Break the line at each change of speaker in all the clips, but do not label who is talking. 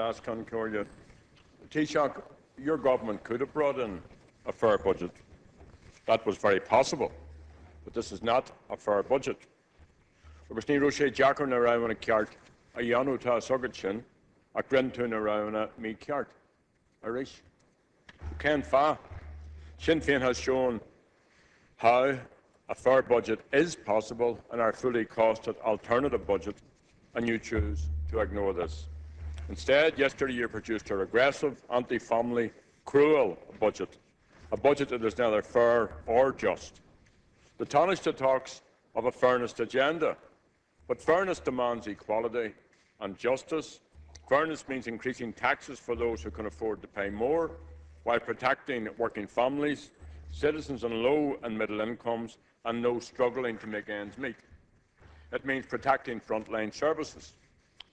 last Concordia. Taoiseach, your government could have brought in a fair budget. That was very possible, but this is not a fair budget. Agus ní raibh sé deacair na raibhna ceart a dhéanú tá sogad sin a grin tú na raibhna mí ceart. Arís. Ken Fa. Sinn Féin has shown how a fair budget is possible in our fully costed alternative budget, and you choose to ignore this. Instead, yesterday you produced a regressive, anti-family, cruel budget, a budget that is neither fair or just. The Taoiseach talks of a fairness agenda, but fairness demands equality and justice. Fairness means increasing taxes for those who can afford to pay more, while protecting working families, citizens on low and middle incomes, and those struggling to make ends meet. It means protecting frontline services.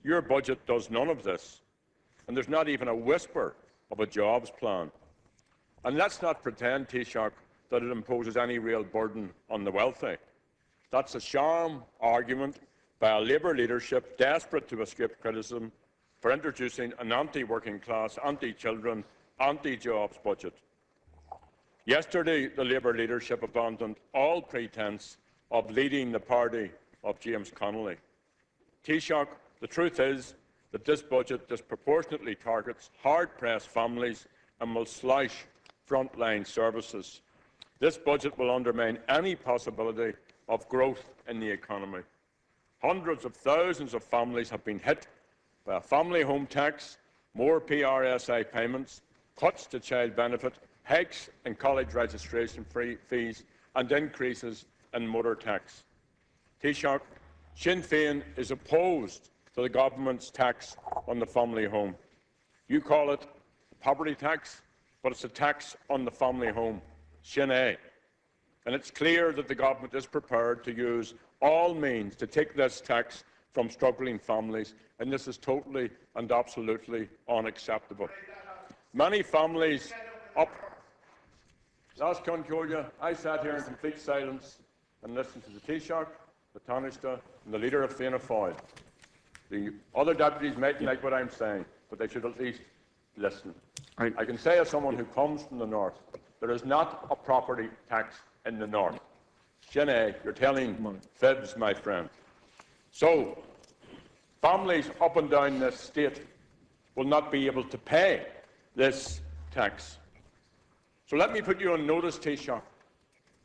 Your budget does none of this, and there's not even a whisper of a jobs plan. And let's not pretend, Taoiseach, that it imposes any real burden on the wealthy. That's a sham argument by a Labour leadership desperate to escape criticism for introducing an anti-working class, anti-children, anti-jobs budget. Yesterday, the Labour leadership abandoned all pretence of leading the party of James Connolly. Taoiseach, the truth is that this budget disproportionately targets hard-pressed families and will slash frontline services. This budget will undermine any possibility of growth in the economy. Hundreds of thousands of families have been hit by a family home tax, more PRSI payments, cuts to child benefit, hikes in college registration fees and increases in motor tax. Taoiseach, Sinn Féin is opposed to the government's tax on the family home. You call it a poverty tax, but it's a tax on the family home, Sinn A. And it's clear that the government is prepared to use all means to take this tax from struggling families, and this is totally and absolutely unacceptable. Many families up. Last Concordia, I sat here in complete silence and listened to the Taoiseach, the Taoiseach, and the leader of Fianna Fáil. The other deputies mightn't like what I'm saying, but they should at least listen. I can say as someone who comes from the north, there is not a property tax in the north. Sinn A, you're telling fibs, my friend. So, families up and down this state will not be able to pay this tax. So let me put you on notice, Taoiseach.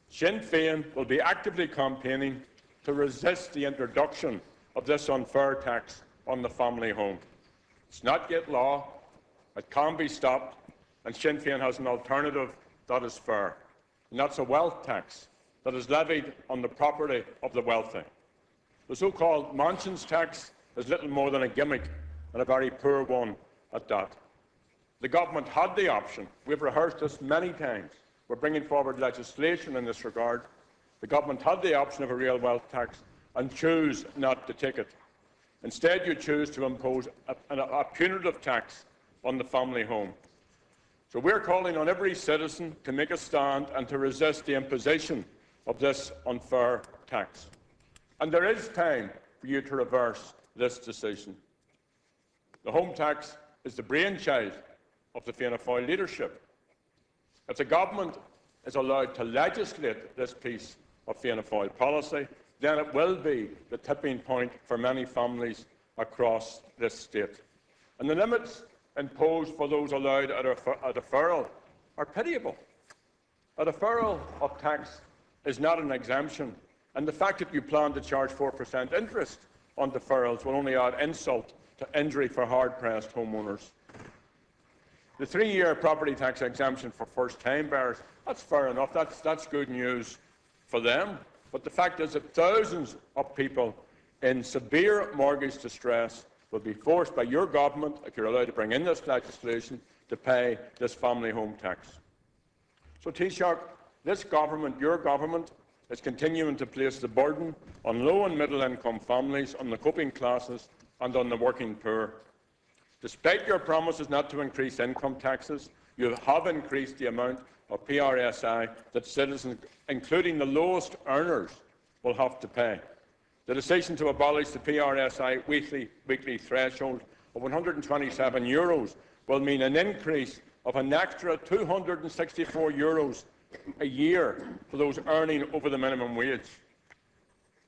Sinn Féin will be actively campaigning to resist the introduction of this unfair tax on the family home. It's not yet law, it can be stopped, and Sinn Féin has an alternative that is fair, and that's a wealth tax that is levied on the property of the wealthy. The so-called mansions tax is little more than a gimmick, and a very poor one at that. The government had the option. We've rehearsed this many times. We're bringing forward legislation in this regard. The government had the option of a real wealth tax and choose not to take it. Instead, you choose to impose a punitive tax on the family home. So we're calling on every citizen to make a stand and to resist the imposition of this unfair tax. And there is time for you to reverse this decision. The home tax is the brainchild of the Fianna Fáil leadership. If the government is allowed to legislate this piece of Fianna Fáil policy, then it will be the tipping point for many families across this state. And the limits imposed for those allowed a deferral are pitiable. A deferral of tax is not an exemption, and the fact that you plan to charge 4% interest on deferrals will only add insult to injury for hard-pressed homeowners. The 3-year property tax exemption for first-time buyers, that's fair enough, that's good news for them. But the fact is that thousands of people in severe mortgage distress will be forced by your government, if you're allowed to bring in this legislation, to pay this family home tax. So, Taoiseach, this government, your government, is continuing to place the burden on low and middle income families, on the coping classes and on the working poor. Despite your promises not to increase income taxes, you have increased the amount of PRSI that citizens, including the lowest earners, will have to pay. The decision to abolish the PRSI weekly threshold of €127 will mean an increase of an extra €264 a year for those earning over the minimum wage.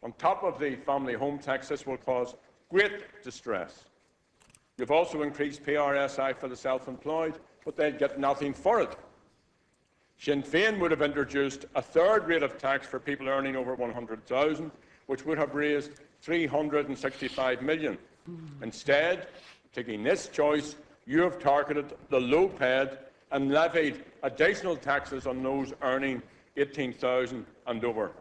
On top of the family home tax, this will cause great distress. You've also increased PRSI for the self-employed, but they'll get nothing for it. Sinn Féin would have introduced a third rate of tax for people earning over 100,000, which would have raised €365 million. Instead, taking this choice, you have targeted the low-paid and levied additional taxes on those earning 18,000 and over.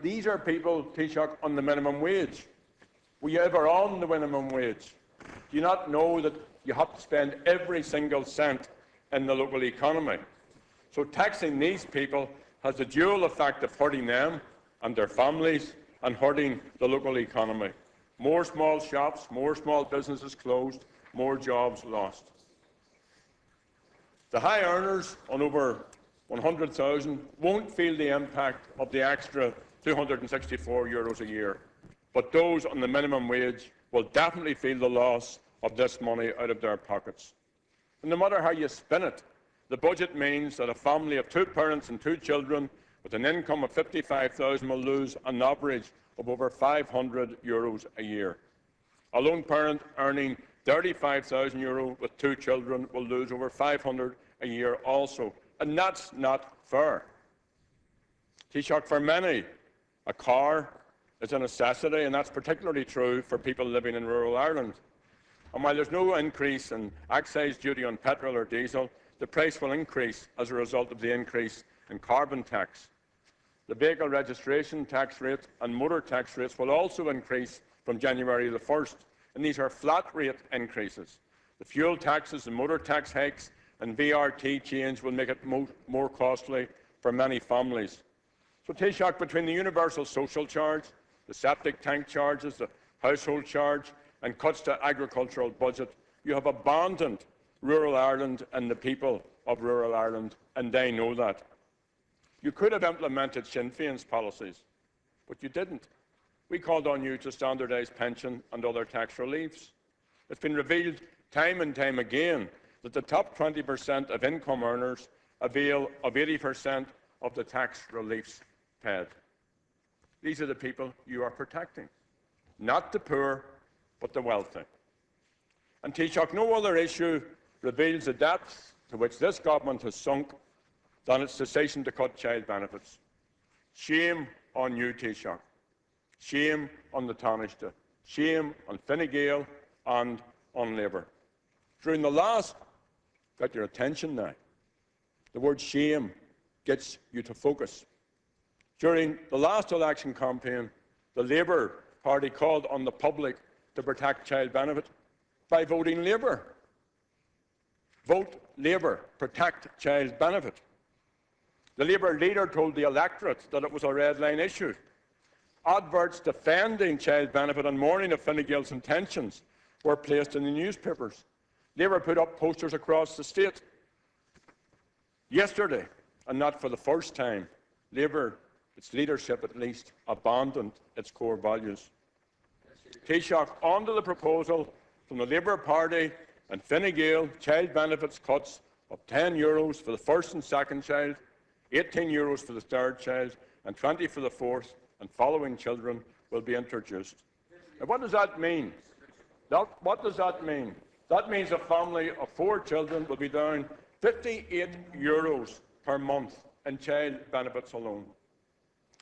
These are people, Taoiseach, on the minimum wage. Were you ever on the minimum wage? Do you not know that you have to spend every single cent in the local economy? So taxing these people has the dual effect of hurting them and their families and hurting the local economy. More small shops, more small businesses closed, more jobs lost. The high earners on over 100,000 won't feel the impact of the extra €264 a year, but those on the minimum wage will definitely feel the loss of this money out of their pockets. And no matter how you spin it, the budget means that a family of 2 parents and 2 children with an income of 55,000 will lose an average of over €500 a year. A lone parent earning €35,000 with 2 children will lose over €500 a year also, and that's not fair. Taoiseach, for many, a car is a necessity, and that's particularly true for people living in rural Ireland. And while there's no increase in excise duty on petrol or diesel, the price will increase as a result of the increase in carbon tax. The vehicle registration tax rate and motor tax rates will also increase from January the 1st, and these are flat rate increases. The fuel taxes and motor tax hikes and VRT change will make it more costly for many families. So, Taoiseach, between the universal social charge, the septic tank charges, the household charge and cuts to agricultural budget, you have abandoned rural Ireland and the people of rural Ireland, and they know that. You could have implemented Sinn Féin's policies, but you didn't. We called on you to standardise pension and other tax reliefs. It's been revealed time and time again that the top 20% of income earners avail of 80% of the tax reliefs paid. These are the people you are protecting, not the poor, but the wealthy. And Taoiseach, no other issue reveals the depths to which this government has sunk than its decision to cut child benefits. Shame on you, Taoiseach. Shame on the Taoiseach. Shame on Fine Gael and on Labour. During the last, got your attention now, the word shame gets you to focus. During the last election campaign, the Labour Party called on the public to protect child benefit by voting Labour. Vote Labour, protect child benefit. The Labour leader told the electorate that it was a red line issue. Adverts defending child benefit and warning of Fine Gael's intentions were placed in the newspapers. Labour put up posters across the state. Yesterday, and not for the first time, Labour, its leadership at least, abandoned its core values. Taoiseach, on to the proposal from the Labour Party and Fine Gael, child benefits cuts of €10 for the first and second child, €18 for the third child, and $20 for the fourth and following children will be introduced. Now, what does that mean? What does that mean? That means a family of 4 children will be down €58 per month in child benefits alone.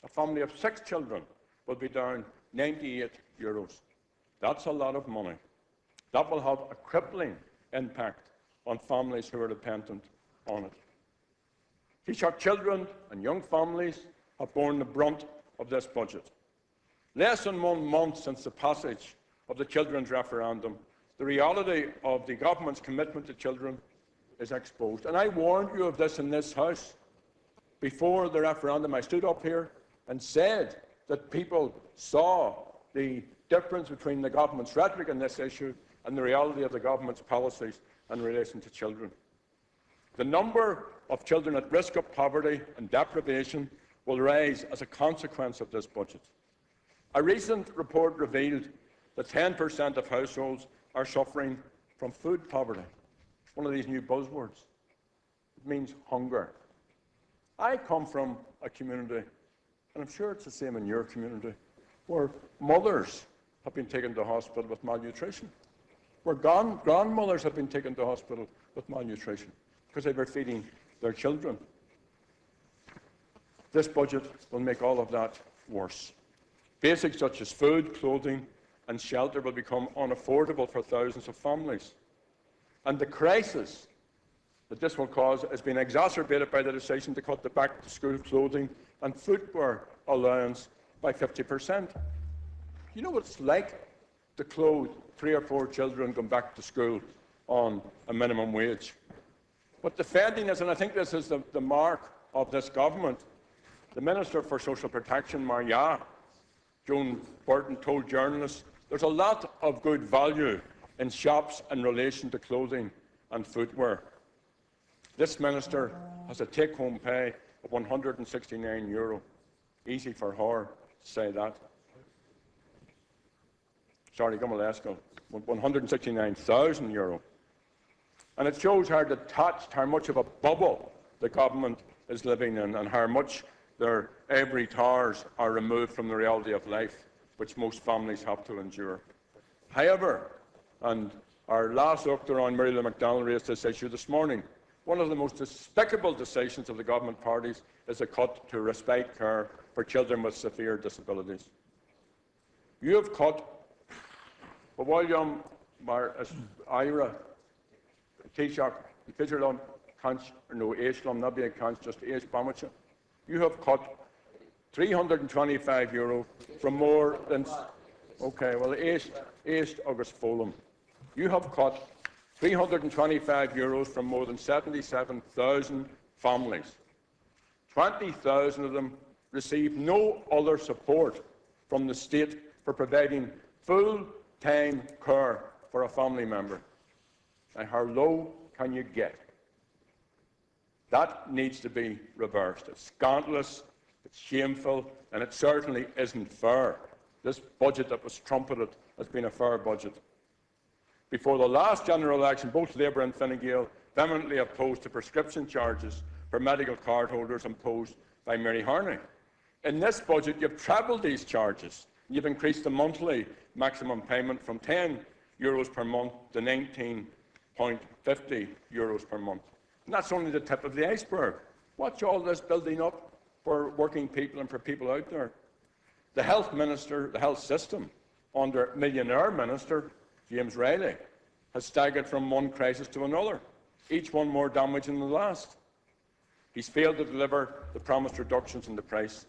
A family of 6 children will be down €98. That's a lot of money. That will have a crippling impact on families who are dependent on it. Taoiseach, children and young families have borne the brunt of this budget. Less than 1 month since the passage of the children's referendum, the reality of the government's commitment to children is exposed. And I warned you of this in this House. Before the referendum, I stood up here and said that people saw the difference between the government's rhetoric on this issue and the reality of the government's policies in relation to children. The number of children at risk of poverty and deprivation will rise as a consequence of this budget. A recent report revealed that 10% of households are suffering from food poverty. It's one of these new buzzwords. It means hunger. I come from a community, and I'm sure it's the same in your community, where mothers have been taken to hospital with malnutrition, where grandmothers have been taken to hospital with malnutrition because they were feeding their children. This budget will make all of that worse. Basics such as food, clothing, and shelter will become unaffordable for thousands of families. And the crisis that this will cause has been exacerbated by the decision to cut the back-to-school clothing and footwear allowance by 50%. You know what it's like to clothe 3 or 4 children going back to school on a minimum wage? But defending this, and I think this is the mark of this government, the Minister for Social Protection, Maria Joan Burton, told journalists there's a lot of good value in shops in relation to clothing and footwear. This minister has a take-home pay of €169. Easy for her to say that. Sorry, Gummalesco. €169,000. And it shows how detached, how much of a bubble the government is living in, and how much their ivory towers are removed from the reality of life, which most families have to endure. However, and our last doctor on Mary Lou McDonald raised this issue this morning, one of the most despicable decisions of the government parties is a cut to respite care for children with severe disabilities. You have cut William Mar Ira Taoiseach, Fidgerlum, Cants, no Aislam, not being Cants, just Aish Bamacha. You have cut €325 from more than, okay, well, Aish August Folum. You have cut €325 from more than 77,000 families. 20,000 of them receive no other support from the state for providing full-time care for a family member. And how low can you get? That needs to be reversed. It's scandalous, it's shameful, and it certainly isn't fair. This budget that was trumpeted has been a fair budget. Before the last general election, both Labour and Fine Gael vehemently opposed the prescription charges for medical card holders imposed by Mary Harney. In this budget, you've trebled these charges. You've increased the monthly maximum payment from €10 per month to €19.50 per month. And that's only the tip of the iceberg. Watch all this building up for working people and for people out there. The health minister, the health system, under millionaire minister James Riley, has staggered from one crisis to another, each one more damaging than the last. He's failed to deliver the promised reductions in the price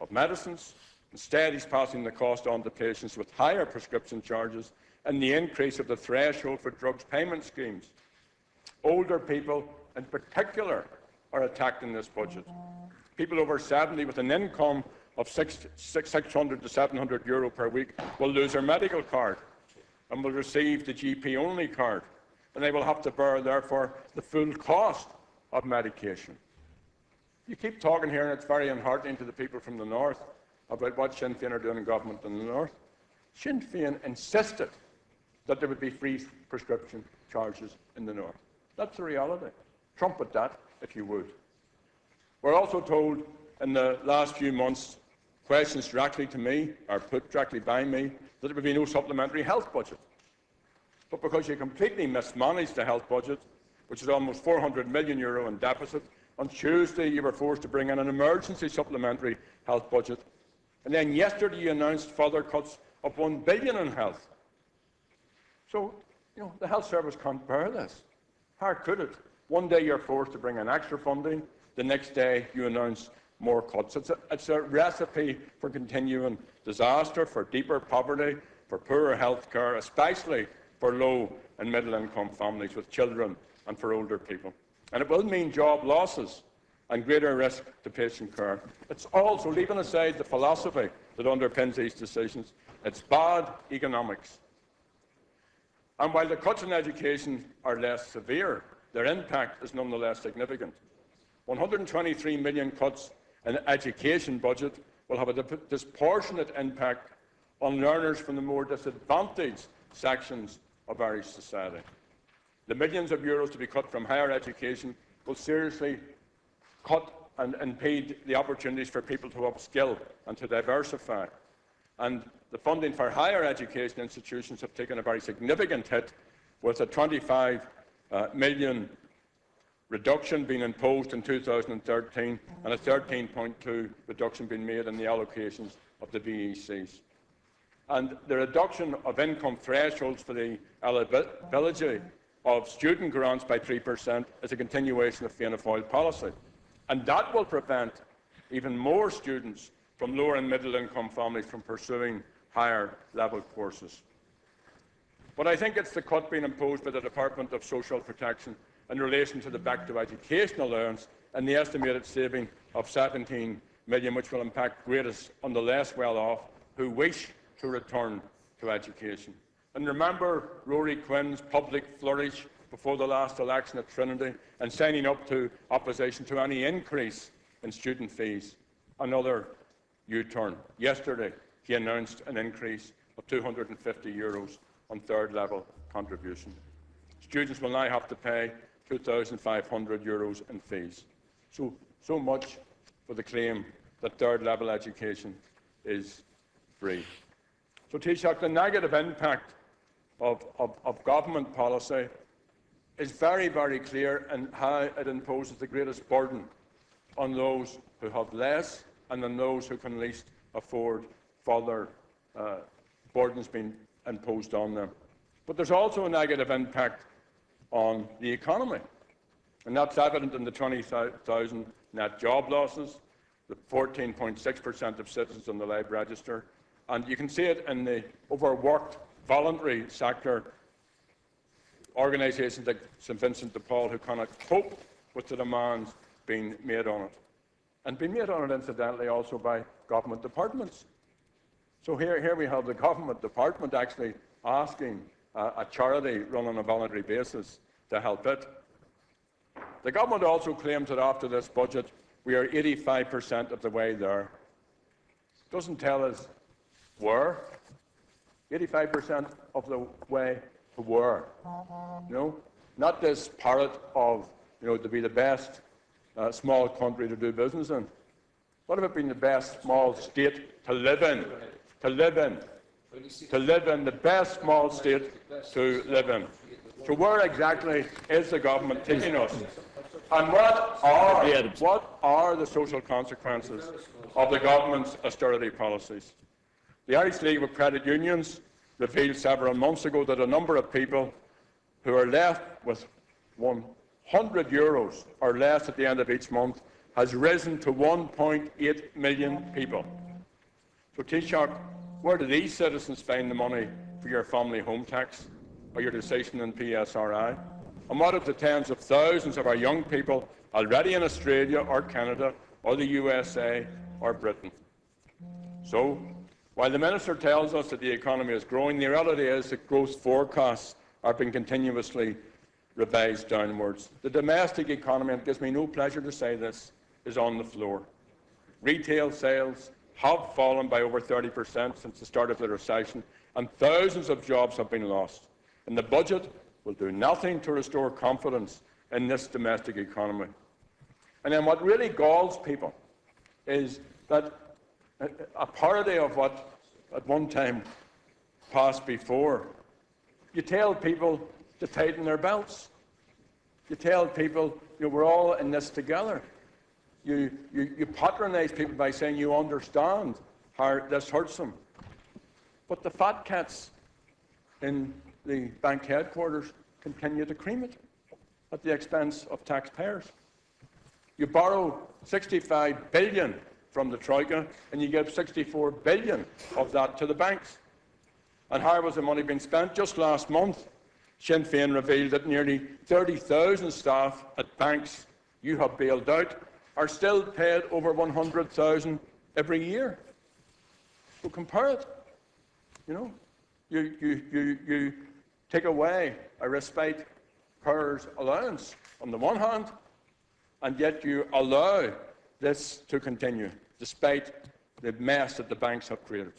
of medicines. Instead, he's passing the cost on to patients with higher prescription charges and the increase of the threshold for drugs payment schemes. Older people, in particular, are attacked in this budget. People over 70 with an income of €600 to €700 per week will lose their medical card and will receive the GP-only card, and they will have to bear, therefore, the full cost of medication. You keep talking here, and it's very enheartening to the people from the north about what Sinn Féin are doing in government in the north. Sinn Féin insisted that there would be free prescription charges in the north. That's the reality. Trumpet that, if you would. We're also told in the last few months, questions directly to me, or put directly by me, that there would be no supplementary health budget. But because you completely mismanaged the health budget, which is almost €400 million in deficit, on Tuesday you were forced to bring in an emergency supplementary health budget. And then yesterday you announced further cuts of €1 billion in health. So, the health service can't bear this. How could it? One day you're forced to bring in extra funding, the next day you announce more cuts. It's a recipe for continuing disaster, for deeper poverty, for poorer health care, especially for low and middle income families with children and for older people. And it will mean job losses and greater risk to patient care. It's also, leaving aside the philosophy that underpins these decisions, it's bad economics. And while the cuts in education are less severe, their impact is nonetheless significant. 123 million cuts in the education budget will have a disproportionate impact on learners from the more disadvantaged sections of Irish society. The millions of euros to be cut from higher education will seriously cut and impede the opportunities for people to upskill and to diversify. And the funding for higher education institutions have taken a very significant hit, with a 25 million reduction being imposed in 2013 and a 13.2 reduction being made in the allocations of the VECs. And the reduction of income thresholds for the eligibility of student grants by 3% is a continuation of Féin policy. And that will prevent even more students from lower and middle income families from pursuing higher level courses. But I think it's the cut being imposed by the Department of Social Protection in relation to the Back to Education allowance and the estimated saving of 17 million, which will impact greatest on the less well-off who wish to return to education. And remember Rory Quinn's public flourish before the last election at Trinity and signing up to opposition to any increase in student fees. Another U-turn. Yesterday, he announced an increase of €250 on third-level contribution. Students will now have to pay €2,500 in fees. So much for the claim that third-level education is free. So, Taoiseach, the negative impact of government policy is very, very clear in how it imposes the greatest burden on those who have less and on those who can least afford further burdens being imposed on them. But there's also a negative impact on the economy, and that's evident in the 20,000 net job losses, the 14.6% of citizens on the Live Register, and you can see it in the overworked voluntary sector, organisations like St Vincent de Paul who cannot cope with the demands being made on it. And being made on it, incidentally, also by government departments. So here we have the government department actually asking a charity run on a voluntary basis to help it. The government also claims that after this budget we are 85% of the way there. Doesn't tell us where. 85% of the way to where. Not this parrot of to be the best small country to do business in. What about being the best small state to live in? To live in. To live in, the best small state to live in. So where exactly is the government taking us? And what are the social consequences of the government's austerity policies? The Irish League of Credit Unions revealed several months ago that a number of people who are left with €100 or less at the end of each month has risen to 1.8 million people. So, Taoiseach, where do these citizens find the money for your family home tax or your decision in PSRI? And what of the tens of thousands of our young people already in Australia or Canada or the USA or Britain? So, while the Minister tells us that the economy is growing, the reality is that growth forecasts are being continuously revised downwards. The domestic economy, and it gives me no pleasure to say this, is on the floor. Retail sales have fallen by over 30% since the start of the recession, and thousands of jobs have been lost. And the budget will do nothing to restore confidence in this domestic economy. And then what really galls people is that a parody of what at one time passed before. You tell people to tighten their belts. You tell people, we're all in this together. You patronise people by saying you understand how this hurts them. But the fat cats in the bank headquarters continue to cream it at the expense of taxpayers. You borrow 65 billion from the Troika and you give 64 billion of that to the banks. And how was the money being spent? Just last month, Sinn Féin revealed that nearly 30,000 staff at banks you have bailed out are still paid over 100,000 every year. So compare it. You take away a respite carers allowance on the one hand, and yet you allow this to continue, despite the mess that the banks have created.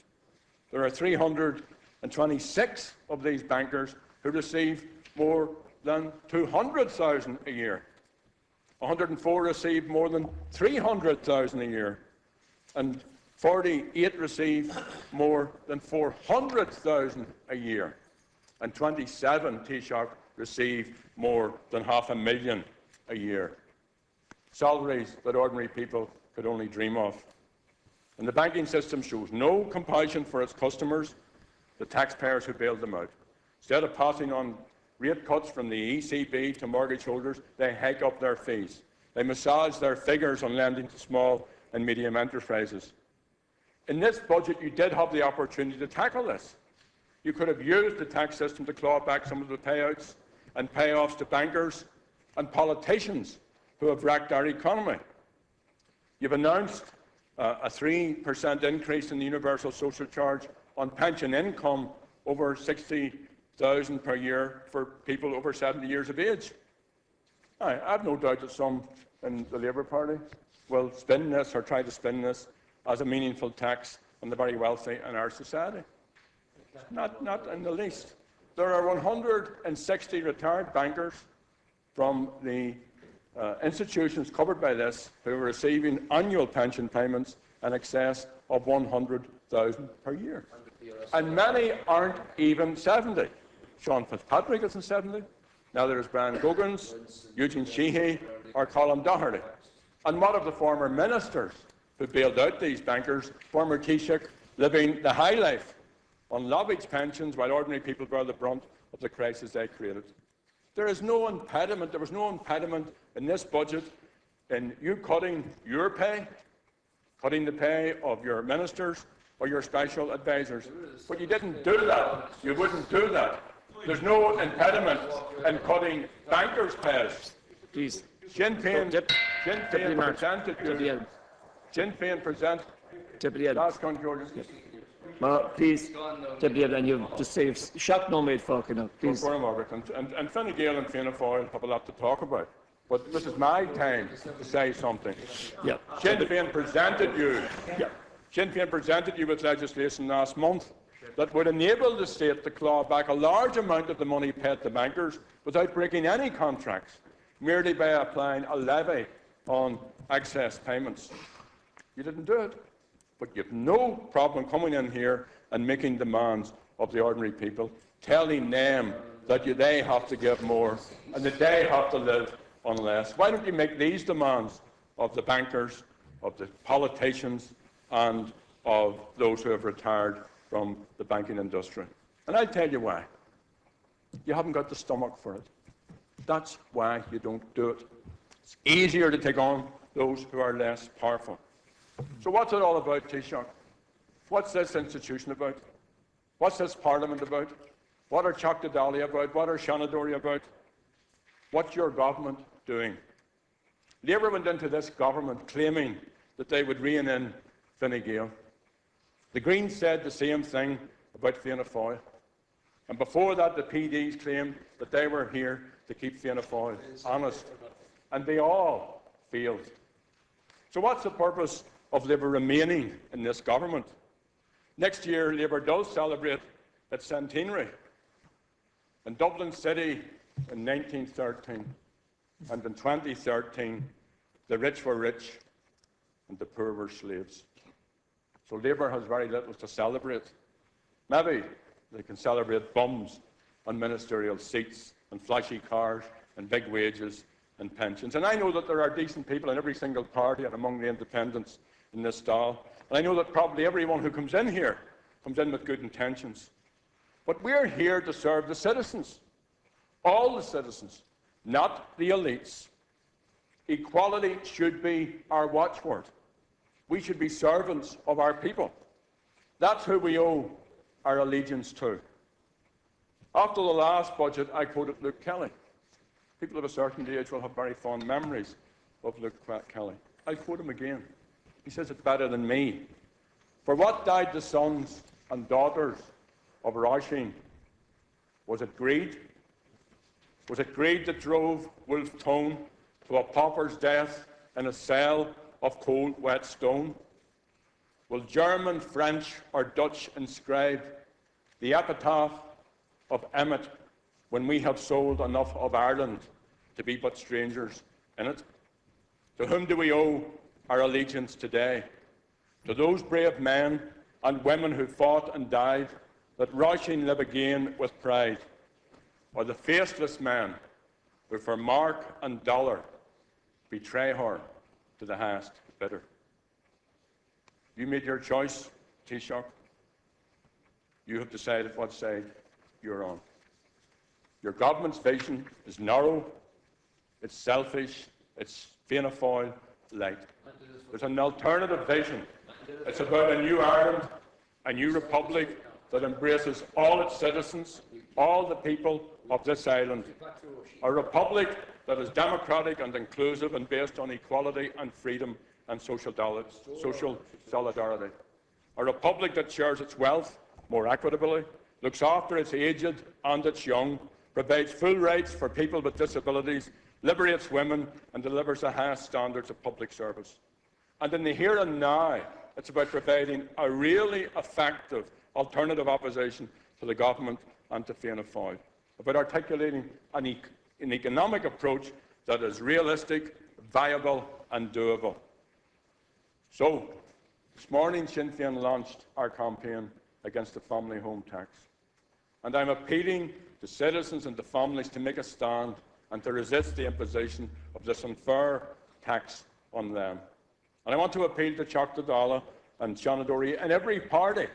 There are 326 of these bankers who receive more than 200,000 a year. 104 receive more than 300,000 a year. And 48 receive more than 400,000 a year. And 27, Taoiseach, receive more than $500,000 a year. Salaries that ordinary people could only dream of. And the banking system shows no compassion for its customers, the taxpayers who bailed them out. Instead of passing on rate cuts from the ECB to mortgage holders, they hike up their fees. They massage their figures on lending to small and medium enterprises. In this budget, you did have the opportunity to tackle this. You could have used the tax system to claw back some of the payouts and payoffs to bankers and politicians who have wrecked our economy. You've announced a 3% increase in the universal social charge on pension income over 60,000 per year for people over 70 years of age. I have no doubt that some in the Labour Party will spin this or try to spin this as a meaningful tax on the very wealthy in our society. Not in the least. There are 160 retired bankers from the institutions covered by this who are receiving annual pension payments in excess of 100,000 per year. And many aren't even 70. Sean Fitzpatrick isn't 70. Now there's Brian Goggins, Eugene Sheehy, or Colin Doherty. And what of the former ministers who bailed out these bankers, former Taoiseach living the high life on lobbied pensions while ordinary people bear the brunt of the crisis they created? There was no impediment in this budget in you cutting your pay, cutting the pay of your ministers or your special advisors. But you didn't do that. You wouldn't do that. There's no impediment in cutting bankers' pays.
Please.
Sinn Féin presented you. Sinn Féin presented.
Deputy
Last one, George.
Please, Deputy and you just say shock no made folk, please.
And Fine Gael and Fianna Fáil have a lot to talk about. But this is my time to say something.
Yeah.
Sinn Féin presented you. Yeah. Sinn Féin presented you with legislation last month that would enable the state to claw back a large amount of the money paid to bankers without breaking any contracts, merely by applying a levy on excess payments. You didn't do it, but you have no problem coming in here and making demands of the ordinary people, telling them that they have to give more and that they have to live on less. Why don't you make these demands of the bankers, of the politicians, and of those who have retired from the banking industry? And I'll tell you why. You haven't got the stomach for it. That's why you don't do it. It's easier to take on those who are less powerful. So what's it all about, Taoiseach? What's this institution about? What's this Parliament about? What are Teachta Dála about? What are Shanadori about? What's your government doing? Labour went into this government claiming that they would rein in Fine Gael. The Greens said the same thing about Fianna Fáil. And before that, the PDs claimed that they were here to keep Fianna Fáil honest. And they all failed. So what's the purpose of Labour remaining in this government? Next year, Labour does celebrate its centenary. In Dublin City in 1913 and in 2013, the rich were rich and the poor were slaves. So Labour has very little to celebrate. Maybe they can celebrate bums on ministerial seats and flashy cars and big wages and pensions. And I know that there are decent people in every single party and among the independents in this stall. And I know that probably everyone who comes in here comes in with good intentions. But we're here to serve the citizens, all the citizens, not the elites. Equality should be our watchword. We should be servants of our people. That's who we owe our allegiance to. After the last budget, I quoted Luke Kelly. People of a certain age will have very fond memories of Luke Kelly. I'll quote him again. He says it better than me. For what died the sons and daughters of Roisin? Was it greed? Was it greed that drove Wolfe Tone to a pauper's death in a cell of cold, wet stone? will German, French or Dutch inscribe the epitaph of Emmet when we have sold enough of Ireland to be but strangers in it? To whom do we owe our allegiance today? To those brave men and women who fought and died, that Roisin live again with pride, or the faceless men who for mark and dollar betray her to the highest bidder? You made your choice, Taoiseach. You have decided what side you're on. Your government's vision is narrow, it's selfish, it's Fianna Fáil light. There's an alternative vision. It's about a new Ireland, a new republic that embraces all its citizens, all the people of this island. A republic that is democratic and inclusive and based on equality and freedom and social solidarity. A republic that shares its wealth more equitably, looks after its aged and its young, provides full rights for people with disabilities, liberates women and delivers the highest standards of public service. And in the here and now, it's about providing a really effective alternative opposition to the government and to Fianna Fáil, about articulating an economic approach that is realistic, viable and doable. So, this morning Sinn Féin launched our campaign against the family home tax. And I'm appealing to citizens and to families to make a stand and to resist the imposition of this unfair tax on them. And I want to appeal to Chuck Dalla and Sean O'Doherty and every party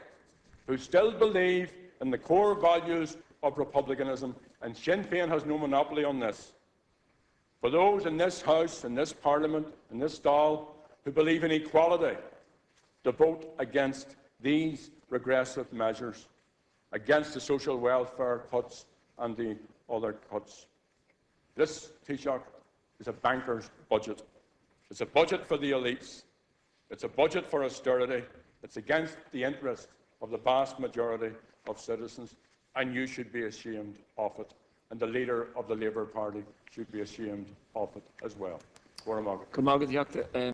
who still believe in the core values of republicanism, and Sinn Féin has no monopoly on this. For those in this House, in this Parliament, in this stall, who believe in equality, to vote against these regressive measures, against the social welfare cuts and the other cuts. This, Taoiseach, is a banker's budget. It's a budget for the elites. It's a budget for austerity. It's against the interests of the vast majority of citizens, and you should be ashamed of it. And the leader of the Labour Party should be ashamed of it as well.